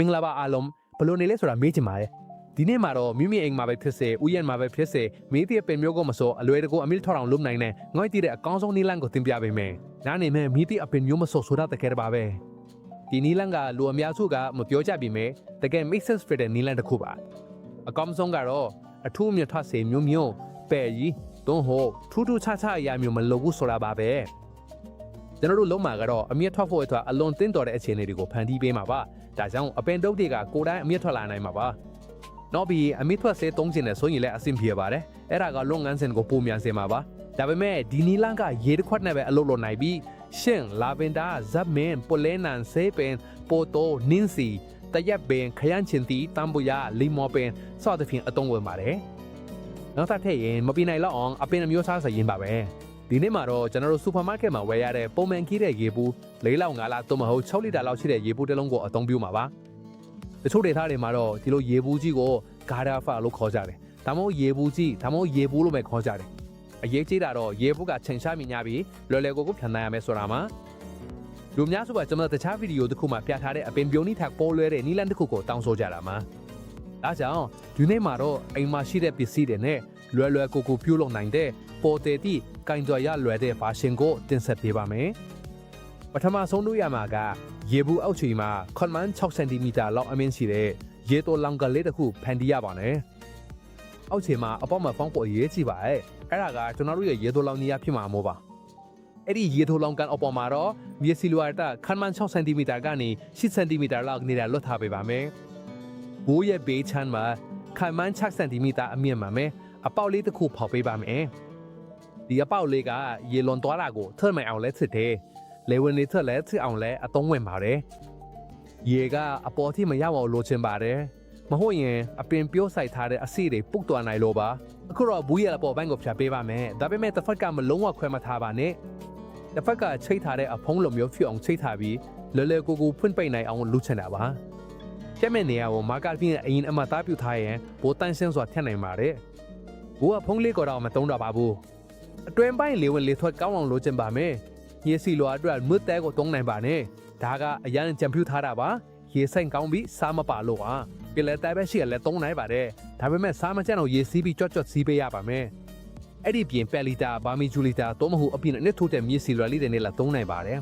မင်္ဂလာပါအားလုံးဘလို့နေလဲဆိုတာမေးချင်ပါတယ်ဒီနေ့မှာတော့မိမိအိမ်မှာပဲဖြစ်စေဥယျာဉ်မှာပဲဖြစ်စေမင်းရဲ့ပင်မျိုးကိုမစောအလွယ်တကူအမီထော်အောင်လုပ်နိုင်တဲ့ငွေတည်တဲ့အကောင်းဆုံးနီလန်ကိုသင်ပြပေးမယ်နားနေမဲ့မိတဲ့အပင်မျိုးမစောဆိုတာတကယ်ပါပဲဒီနီလန်ကလူအများစုကမပြောကြပြီမဲ့တကယ် make sense ဖြစ်တဲ့နီလန်တစ်ခုပါအကောင်းဆုံးကတော့အထူးမြတ်ထစေမျိုးပဲ့ကြီးတွန်းဟိုထူးထူးခြားခြားအရာမျိုးမလုပ်ဘူးဆိုတာပါပဲကျွန်တော်တို့လုံးမှာကတော့အမြတ်ထွက်ဖို့အတွက်အလွန်တင်းတော်တဲ့အခြေအနေတွေကိုဖန်တီးပေးမှာပါဒါကြောင့်အပင်တုပ်တွေကကိုယ်တိုင်အမြတ်ထွက်လာနိုင်မှာပါနောက်ပြီးအမြတ်ထွက်စေသုံးခြင်းနဲ့ဆိုရင်လည်းအဆင်ပြေပါတယ်အဲ့ဒါကလုပ်ငန်းစဉ်ကိုပုံမြန်စေမှာပါဒါပေမဲ့ဒီနီလန်ကရေတစ်ခွက်နဲ့ပဲအလုပ်လုပ်နိုင်ပြီးရှင်လာဗင်ဒါဇပ်မင်ပိုလဲနန်ဆေးပင်ပိုတိုနင်းစီတရက်ပင်ခရမ်းချင်တီတမ်ဘူယာလီမောပင်စသဖြင့်အသုံးဝင်ပါတယ်နောက်ထပ်ထည့်ရင်မပြနိုင်တော့အောင်အပင်အမျိုးအစားစရင်ပါပဲဒီနေ့မှာတော့ကျွန်တော်တို့စူပါမားကတ်မှာဝယ်ရတဲ့ပုံမှန်ကြီးတဲ့ရေဘူး၄လောက်၅လောက်သို့မဟုတ်6လီတာလောက်ရှိတဲ့ရေဘူးတစ်လုံးကိုအသုံးပြုမှာပါတချို့ဒေသတွေမှာတော့ဒီလိုရေဘူးကြီးကိုဂါဒါဖာလို့ခေါ်ကြတယ်ဒါမှမဟုတ်ရေဘူးကြီးဒါမှမဟုတ်ရေဘူးလို့ပဲခေါ်ကြတယ်အရေးကြီးတာတော့ရေဘူးကချိန်ရှားမြင်ရပြီးလွယ်လွယ်ကိုဖြန်နိုင်ရမယ်ဆိုတာမှာလူများစုကကျွန်တော်တခြားဗီဒီယိုတစ်ခုမှာပြထားတဲ့အပင်ပြုံးနီးထက်ပေါ်လွဲတဲ့နီလန်တစ်ခုကိုတောင်းဆိုကြတာမှာဒါကြောင့်ဒီနေ့မှာတော့အိမ်မှာရှိတဲ့ပစ္စည်းတွေနဲ့လွယ်လွယ်ကိုပြုလုပ်နိုင်တဲ့ပေါ်တေတီကင်ကြွရလွယ်တဲ့ဘာရှင်ကိုတင်ဆက်ပေးပါမယ်ပထမဆုံးလို့ရမှာကရေဘူးအောက်ခြေမှာခွန်မန်6 cm လောက်အမြင့်ရှိတဲ့ရေတိုလောင်ကလေးတစ်ခုဖန်တီးရပါမယ်အောက်ခြေမှာအပေါ်မှာဖောင်းပေါ်ရေးကြည့်ပါအဲ့ဒါကကျွန်တော်တို့ရဲ့ရေတိုလောင်နေရဖြစ်မှာမို့ပါအဲ့ဒီရေတိုလောင်ကန်အပေါ်မှာတော့မြေစီလွာတာခွန်မန်6 cm ကနေ10 cm လောက်နေတာလွတ်ထားပေးပါမယ်ဘူရဲ့ဘေးချမ်းမှာခွန်မန်6 cm အမြင့်မှာမယ်အပေါက်လေးတစ်ခုဖောက်ပေးပါမယ်ဒီအပေါက်လေးကရေလွန်သွားတာကိုထည့်မအောင်လဲစစ်တယ်လေဝင်နေထက်လဲထည့်အောင်လဲအသုံးဝင်ပါတယ်ရေကအပေါ်ထိမရောက်အောင်လိုချင်ပါတယ်မဟုတ်ရင်အပင်ပြုတ်ဆိုင်ထားတဲ့အဆီတွေပုတ်သွားနိုင်လို့ပါအခုတော့ဘူးရအပေါ်ဘန်းကိုဖြတ်ပေးပါမယ်ဒါပေမဲ့တစ်ဖက်ကမလုံးဝခွဲမထားပါနဲ့တစ်ဖက်ကချိတ်ထားတဲ့အဖုံးလိုမျိုးဖြစ်အောင်ချိတ်ထားပြီးလွယ်လွယ်ကူကူဖွင့်ပိတ်နိုင်အောင်လုပ်ချင်တာပါပြက်မဲ့နေရာကိုမာကာဖင်းအရင်အမသားပြုတ်ထားရင်ဘိုးတန်းဆင်းစွာထည့်နိုင်ပါတယ်ဘူးကဖုံးလေးကတော့မတုံးတော့ပါဘူးအတွင်းပိုင်းလေဝင်လေထွက်ကောင်းအောင်လုပ်ချင်ပါမယ်ရေစီလိုအတွက်မွတ်တဲကိုတုံးနိုင်ပါနဲ့ဒါကအရန်ကြံပြူထားတာပါရေဆိုင်ကောင်းပြီးစားမပါလို့ပါပြလက်တဲပဲရှိရလဲတုံးနိုင်ပါတယ်ဒါပေမဲ့စားမကြတော့ရေစီးပြီးကြွတ်စီးပေးရပါမယ်အဲ့ဒီပြင်ပက်လီတာဘာမီဂျူလီတာတော့မဟုတ်အပြင်နဲ့ထိုးတဲ့မြေစီလိုလေးတွေနဲ့လာတုံးနိုင်ပါတယ်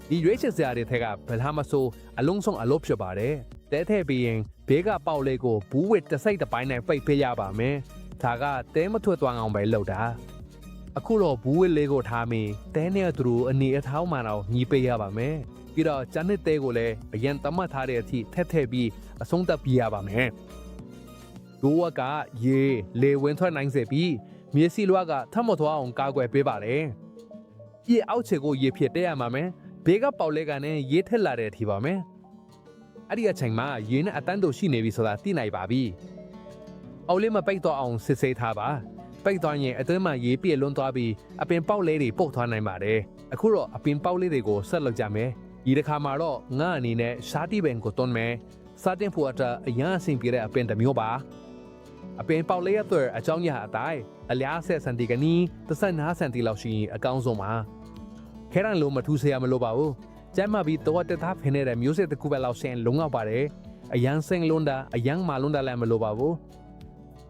ဒီရွေးချယ်စရာတွေထက်ကဘယ်ဟာမဆိုအလုံးစုံအလုပ်ဖြစ်ပါတယ်တဲထဲပြီးရင်ဘေးကပေါက်လေးကိုဘူးဝစ်တစ်စိတ်တစ်ပိုင်းနဲ့ပိတ်ပေးရပါမယ်ဒါကတဲမထွက်သွားအောင်ပဲလုပ်တာအခုတော့ဘူးဝစ်လေးကိုထားပြီးတဲနဲ့သူတို့အနေအထားမှတော့ညီပေးရပါမယ်ပြီးတော့ကျန်တဲ့တဲကိုလည်းအရင်တမတ်ထားတဲ့အထိထက်ပြီးအဆုံးသတ်ပြရပါမယ်ဒိုးကရေလေဝင်ထွက်နိုင်စေပြီးမြေစီလွားကထမထွားအောင်ကာကွယ်ပေးပါလေရေအောက်ခြေကိုရေဖြစ်တဲရမှာမယ်ဘေးကပေါက်လေးကနေရေထက်လာတဲ့အထိပါမယ်အဲ့ဒီအချိန်မှာရေနဲ့အတန်းတို့ရှိနေပြီဆိုတာသိနိုင်ပါပြီအောက်လေးမပိတ်တော့အောင်စစ်ဆေးထားပါပိတ်သွားရင်အတွင်းမှာရေပြည့်လွန်းသွားပြီးအပင်ပေါက်လေးတွေပုတ်သွားနိုင်ပါတယ်အခုတော့အပင်ပေါက်လေးတွေကိုဆက်လုပ်ကြမယ်ဒီတစ်ခါမှာတော့ငါအနေနဲ့ရှားတိပင်ကိုတွန်းမယ်စားတင်ဖို့အတွက်အရန်အဆင်ပြေတဲ့အပင်တစ်မျိုးပါအပင်ပေါက်လေးအတွက်အကြောင်းရအတိုင်းအလျားဆက်စန်တီကနီး35စန်တီလောက်ရှိရင်အကောင်းဆုံးပါခဲရန်လိုမထူးဆရာမလိုပါဘူးကျမ်းမာပြီးတော့တက်သားဖင်နေတဲ့မျိုးစစ်တစ်ခုပဲလောက်ဆင်လုံအောင်ပါတယ်အရန်စင်လွန်းတာအရန်မာလွန်းတာလည်းမလိုပါဘူး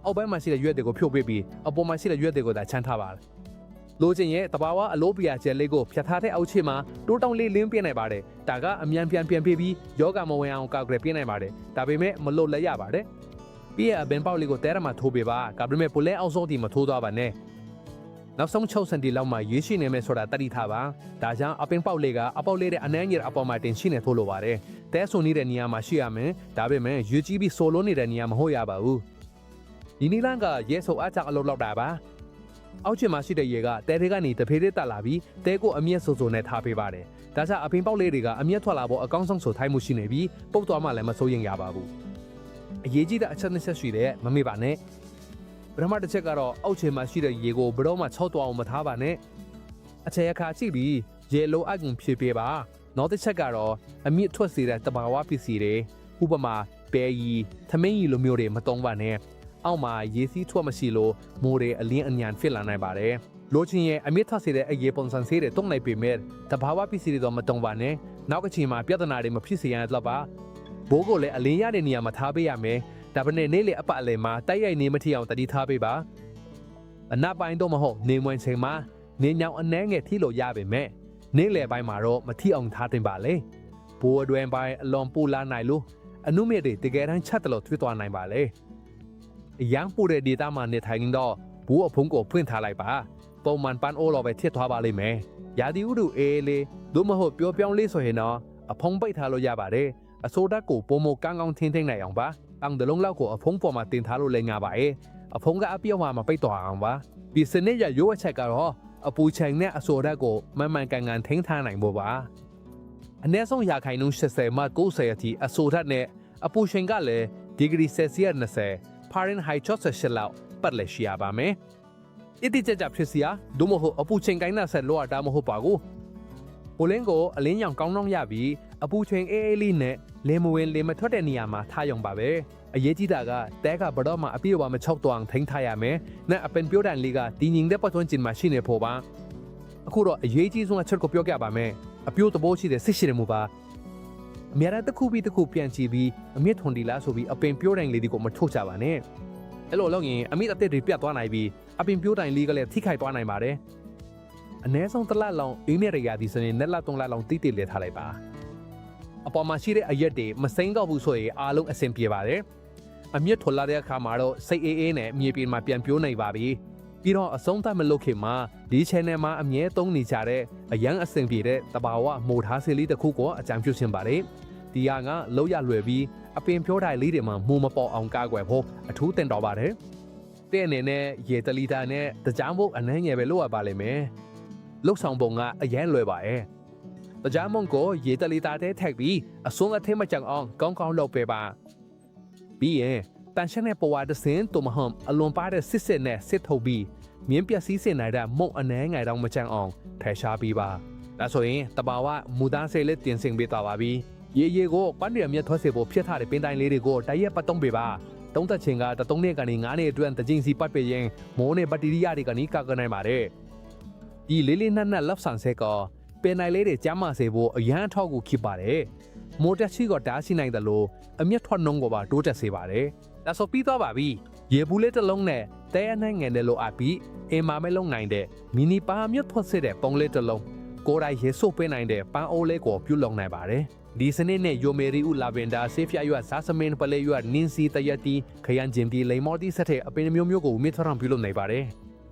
အောက်ပိုင်းမှာရှိတဲ့ရွက်တွေကိုဖြုတ်ပေးပြီးအပေါ်မှာရှိတဲ့ရွက်တွေကိုသာချမ်းထားပါလိုချင်ရဲ့တဘာဝအလိုပြာကျဲလေးကိုဖြတ်ထားတဲ့အောက်ခြေမှာတိုးတောင်းလေးလင်းပြနိုင်ပါတယ်ဒါကအမြန်ပြန်ပေးပြီးယောဂမဝင်အောင်ကောက်ကြပြနိုင်ပါတယ်ဒါပေမဲ့မလွတ်လဲရပါတယ်ပြီးရအပင်ပေါက်လေးကိုတဲရမှာထိုးပေးပါဒါပေမဲ့ပူလဲအောက်ဆုံးဒီမထိုးသွားပါနဲ့နောက်ဆုံး6စန်တီလောက်မှရွေးရှိနေမယ်ဆိုတာတတိထားပါဒါကြောင့်အပင်ပေါက်လေးကအပေါက်လေးတဲ့အနှမ်းကြီးအပေါ်မှာတင်ရှိနေထိုးလိုပါတယ်တဲဆုံနေတဲ့နေရာမှာရှိရမယ်ဒါပေမဲ့ရွေးကြည့်ပြီးဆိုလုံးနေတဲ့နေရာမဟုတ်ရပါဘူးဒီနီလန်ကရဲဆိုအားကြောင့်အလုပ်လောက်တာပါအောက်ချင်မှာရှိတဲ့ရေကတဲတွေကနေတဖေးသေးတက်လာပြီးတဲကိုအမျက်စိုးနဲ့ထားပေးပါတယ်ဒါကြောင့်အပင်ပေါက်လေးတွေကအမျက်ထွက်လာဖို့အကောင်းဆုံးဆိုထိုင်းမှုရှိနေပြီးပုတ်သွားမှလည်းမစိုးရင်ရပါဘူးအရေးကြီးတဲ့အချက်နှစ်ချက်ရှိတဲ့မမေ့ပါနဲ့ပထမတစ်ချက်ကတော့အောက်ချင်မှာရှိတဲ့ရေကိုဘယ်တော့မှချောက်သွားအောင်မထားပါနဲ့အချေအခါကြည့်ပြီးရေလိုအပ်ကုန်ဖြည့်ပေးပါနောက်တစ်ချက်ကတော့အမြင့်ထွက်စေတဲ့တဘာဝပစ္စည်းတွေဥပမာပဲရီသမင်းရီလိုမျိုးတွေမတုံးပါနဲ့အောက်မှာရေစီးထွက်မရှိလို့မိုးတွေအလင်းအညံဖြစ်လာနိုင်ပါတယ်လိုချင်ရဲ့အမြင့်ထစေတဲ့အရေပုံစံဆေးတွေတုံးနိုင်ပေမဲ့တဘာဝပစ္စည်းတွေတော့မတုံးပါနဲ့နောက်ကချိန်မှာပြဿနာတွေမဖြစ်စေရန်တော့ပါ ဘိုးကိုလည်းအလင်းရတဲ့နေရာမှာထားပေးရမယ်ဒါပေမဲ့နေ့လေအပအလယ်မှာတိုက်ရိုက်နေမထီအောင်တတိထားပေးပါအနာပိုင်းတော့မဟုတ်နေမွင်ချိန်မှာနေညောင်အနှဲငယ်ထိလို့ရပါမယ်နေ့လေပိုင်းမှာတော့မထီအောင်ထားတင်ပါလေဘိုးအတွင်းပိုင်းအလွန်ပူလာနိုင်လို့အနုမြစ်တွေတကယ်တမ်းချက်တလို့ထွေးသွားနိုင်ပါလေအရန်ပူတဲ့ဒေတာမှာနေထိုင်တော့ဘူးအဖုံးကိုဖွင့်ထားလိုက်ပါပုံမှန်ပန်းအိုးလိုပဲထစ်သွားပါလိမ့်မယ်ရာသီဥတုအေးလေးဒုမဟုတ်ပြောပြောင်းလေးဆိုရင်တော့အဖုံးပိတ်ထားလို့ရပါတယ်အစိုးရကိုပုံမကောင်းကောင်းထင်းထင်းနိုင်အောင်ပါအောင်တလုံးလောက်ကိုအဖုံးပေါ်မှာတင်ထားလို့လည်းငါပါရဲ့အဖုံးကအပြောင်းမှာမပိတ်သွားအောင်ပါဒီစနစ်ရရိုးအချက်ကတော့အပူချိန်နဲ့အစိုးရကိုမှန်မှန်ကန်ကန်ထင်းထားနိုင်ဖို့ပါအနည်းဆုံးရာခိုင်နှုန်း80မှ90အထိအစိုးရနဲ့အပူချိန်ကလည်းဒီဂရီဆယ်စီယပ်20 Fahrenheit 68လောက်ပတ်လည်ရှိရပါမယ်အတိကျကျဖြစ်စီယာဒုမဟုတ်အပူချိန်ကိုင်းနာဆက်လောတာမဟုတ်ပါဘူးပိုလင်းကိုအလင်းရောင်ကောင်းကောင်းရပြီးအပူချိန်အေးအေးလေးနဲ့လေမဝင်လေမထွက်တဲ့နေရာမှာထားရုံပါပဲအရေးကြီးတာကတဲကဘတော့မှအပြည့်အဝမချောက်တော့ထိန်းထားရမယ်နဲ့အပင်ပြောတန်လေးကတည်ငြိမ်တဲ့ပတ်ဝန်းကျင်မှာရှိနေဖို့ပါအခုတော့အရေးကြီးဆုံးအချက်ကိုပြောပြပါမယ်အပြိုးသဘောရှိတဲ့စစ်ရှိတယ်မူပါအများအားတစ်ခုပြီးတစ်ခုပြန်ကြည့်ပြီးအမြင့်ထွန်ဒီလားဆိုပြီးအပင်ပြောတန်လေးဒီကိုမထုတ်ကြပါနဲ့အဲ့လိုလုပ်ရင်အမြင့်အသက်တွေပြတ်သွားနိုင်ပြီးအပင်ပြောတန်လေးကလည်းထိခိုက်သွားနိုင်ပါတယ်အနည်းဆုံးတစ်လလောက်အင်းမြရရာဒီစနေနဲ့လက်3လလောက်တိတိလဲထားလိုက်ပါအပေါ်မှာရှိတဲ့အရက်တွေမစိမ့်တော့ဘူးဆိုရင်အားလုံးအဆင်ပြေပါတယ်အမြင့်ထွန်လာတဲ့အခါမှာတော့စိတ်အေးအေးနဲ့မြေပြင်မှာပြန်ပြိုးနိုင်ပါပြီပြီးတော့အဆုံးသတ်မလုပ်ခင်မှာဒီ channel မှာအမြဲသုံးနေကြတဲ့အရန်အဆင်ပြေတဲ့တဘာဝမိုထားစေးလေးတစ်ခုကိုအကြံပြုရှင်ပါတယ်ဒီဟာကလောက်ရလွယ်ပြီးအပင်ပြောတိုင်လေးတွေမှာမှုမပေါ်အောင်ကာကွယ်ဖို့အထူးတင်တော်ပါတယ်တဲ့အနေနဲ့ရေတလီတာနဲ့တကြားမုတ်အနှမ်းငယ်ပဲလို့ရပါလိမ့်မယ်လုတ်ဆောင်ပုံကအရန်လွယ်ပါရဲ့တကြားမုတ်ကိုရေတလီတာတဲ့ထက်ပြီးအစွန်းအထင်းမကြံအောင်ကောင်းကောင်းလုပ်ပေးပါပြီးရင်တန်ရှင်းတဲ့ပေါ်ဝါဒစင်တူမဟမ်အလွန်ပါတဲ့စစ်စစ်နဲ့စစ်ထုတ်ပြီးမြင်းပျက်စီးစင်နိုင်တဲ့မုံအနှဲငယ်တော့မကြံအောင်ဖယ်ရှားပြီးပါဒါဆိုရင်တဘာဝမူသားစေလေးတင်ဆင်ပေးသွားပါပြီရေကိုပန်းရမြတ်ထွက်စေဖို့ဖြစ်ထားတဲ့ပင်တိုင်းလေးတွေကိုတရက်ပတ်တုံးပေးပါတုံးသက်ချင်းက3နှစ်ကနေ9နှစ်အတွင်းတကြိမ်စီပတ်ပေးရင်မိုးနဲ့ဘက်တီးရီးယားတွေကနေကာကွယ်နိုင်ပါတယ်ဒီလေးလေးနက်နက်လက်ဆန်ဆက်ကပင်တိုင်းလေးတွေကျမ်းမာစေဖို့အရန်ထောက်ကိုဖြစ်ပါတယ်မိုးတက်စီကတားရှိနိုင်တယ်လို့အမျက်ထွက်နှုံးကိုပါတိုးတက်စေပါတယ်ဒါဆိုပြီးသွားပါပြီရေဘူးလေးတစ်လုံးနဲ့တဲအနှံ့ငယ်နဲ့လိုအပ်ပြီးအင်မာမဲလုံးနိုင်တဲ့မီနီပါမြတ်ထွက်စေတဲ့ပုံလေးတစ်လုံးကိုယ်တိုင်ရေဆုပ်ပေးနိုင်တဲ့ပန်းအိုးလေးကိုပြုလုပ်နိုင်ပါတယ်ဒီစနစ်နဲ့ယိုမေရီဦးလာဗင်ဒါဆေးဖျားရွက်ဇာစမင်းပလေရွက်နင်းစီတရက်တီခရန်ဂျင်တီလိမ်မော်တီဆက်တဲ့အပင်မျိုးမျိုးကိုမြစ်ထရံပြုလုပ်နိုင်ပါတယ်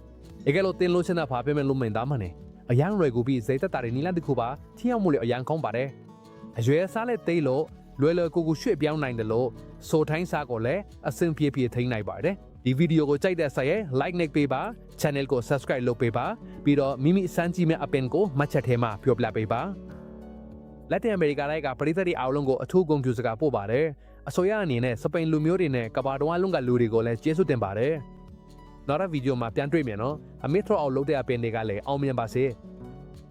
။ကယ်လို့တင်လို့ချင်တာဖာပေးမယ်လို့မင်သားမနဲ့အရန်ရွယ်ကိုပြီးဇိတ်သက်တာတွေနီလန်တခုပါထင်းအောင်မှုလေအရန်ကောင်းပါတယ်။အရွယ်စားလက်သိလို့လွယ်လွယ်ကူကူရွှေ့ပြောင်းနိုင်တယ်လို့ဆိုထိုင်းစားကိုလည်းအဆင်ပြေပြေထိန်းနိုင်ပါတယ်။ဒီဗီဒီယိုကိုကြိုက်တဲ့ဆိုင်ရဲ့ like နဲ့ပေးပါ channel ကို subscribe လုပ်ပေးပါပြီးတော့မိမိစမ်းကြည့်မဲ့အပင်ကိုမှတ်ချက်ထဲမှာပြောပြပေးပါလက်တင်အမေရိကတိုက်ကပရိသတ်တွေအားလုံးကိုအထူးဂုဏ်ပြုစကားပို့ပါတယ်အစိုးရအနေနဲ့စပိန်လူမျိုးတွေနဲ့ကမ္ဘာတော်လုံးကလူတွေကိုလည်းကျေးဇူးတင်ပါတယ်နောက်တဲ့ဗီဒီယိုမှာပြန်တွေ့မယ်နော်အမေထရောအောင်လုပ်တဲ့အပင်တွေကလည်းအောင်မြင်ပါစေ